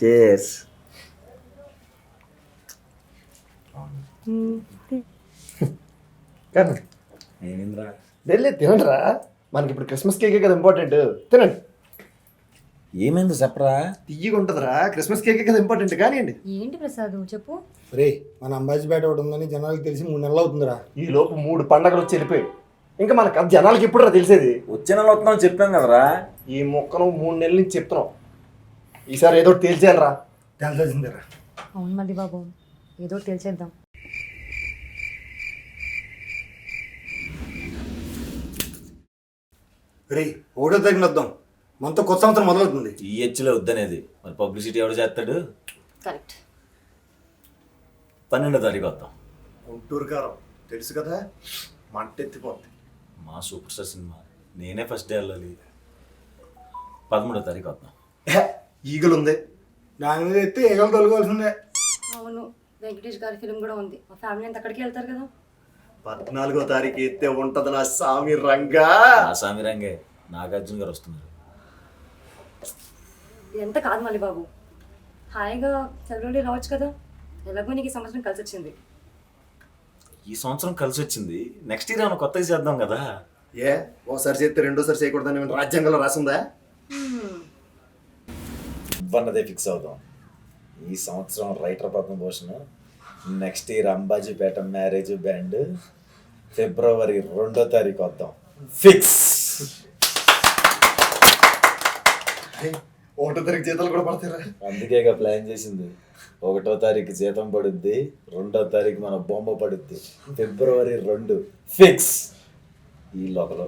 చేస్. కానీ ఏమింద్రా వెళ్ళి తినండిరా, మనకి ఇప్పుడు క్రిస్మస్ కేకే కదా ఇంపార్టెంట్. తినండి. ఏమైంది చెప్పరా? తీయగా ఉంటుందిరా, క్రిస్మస్ కేకే కదా ఇంపార్టెంట్. కానివ్వండి. ఏంటి ప్రసాద్ చెప్పు. రే మన అంబాజీపేట ఒకటి ఉందని జనాలకు తెలిసి 3 నెలలు అవుతుందిరా. ఈ లోపు 3 పండగలు వచ్చి వెళ్ళిపోయాయి. ఇంకా మనకు అది జనాలకి ఎప్పుడు తెలిసేది? వచ్చే నెల వస్తున్నాం చెప్పాం కదరా. ఈ మొక్కను 3 నెలల నుంచి చెప్తున్నాం. ఈసారి ఏదో ఒకటి తేల్చేయాలరా. తెలిసిందిరా. అవును మళ్ళీ బాబు, ఏదో ఒకటి తెలిసేద్దాం. రే 1వ తారీఖున వద్దాం, మనతో కొత్త సంవత్సరం మొదలవుతుంది. ఈ హెచ్లో వద్దనేది మరి పబ్లిసిటీ ఎవడు చేస్తాడు? కరెక్ట్. 12వ తారీఖు వద్దాం. గుంటూరు కారం తెలుసు కదా, మంట ఎత్తిపోద్ది. మా సూపర్ స్టార్ సినిమా, నేనే ఫస్ట్ డే వెళ్ళాలి. 13వ తారీఖు వద్దాం. ఈగలు ఉంది. దాని మీద ఎత్తే ఏగలు తొలగాల్సిందే. అవును, వెంకటేష్ గారి ఫిల్మ్ కూడా ఉంది. మా ఫ్యామిలీ అంతా అక్కడికి వెళ్తారు కదా. 14వ తారీఖు ఎత్తే ఉంటది నా సామి రంగా. ఆ సామి రంగే నాగార్జున గారు వస్తున్నారు. ఇదంతా కాదు మళ్ళీ బాబు, హాయిగా సెలవులు రావచ్చు కదా. ఎలాగో నీకు ఈ సంవత్సరం కలిసి వచ్చింది. ఈ సంవత్సరం కలిసి వచ్చింది, నెక్స్ట్ ఇయర్ ఏమైనా కొత్తగా చేద్దాం కదా. ఏ ఓసారి చేస్తే రెండోసారి చేయకూడదని ఏమైనా రాజ్యాంగంలో రాసిందా? ఇవ్వన్నదే ఫిక్స్ అవుదాం. ఈ సంవత్సరం writer Padmabhushan, next year Ambajipeta marriage band, ఫిబ్రవరి 2వ తారీఖు వద్దాం. ఫిక్స్. 1వ తారీఖు జీతాలు కూడా పడతారా? అందుకేగా ప్లాన్ చేసింది. 1వ తారీఖు జీతం పడుద్ది, 2వ తారీఖు మన బొమ్మ పడుద్ది. ఫిబ్రవరి 2 ఫిక్స్. ఈ లోపల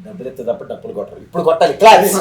డబ్బులు ఎత్తే తప్ప డబ్బులు కొట్టాలి. ఇప్పుడు కొట్టాలి. క్లాస్.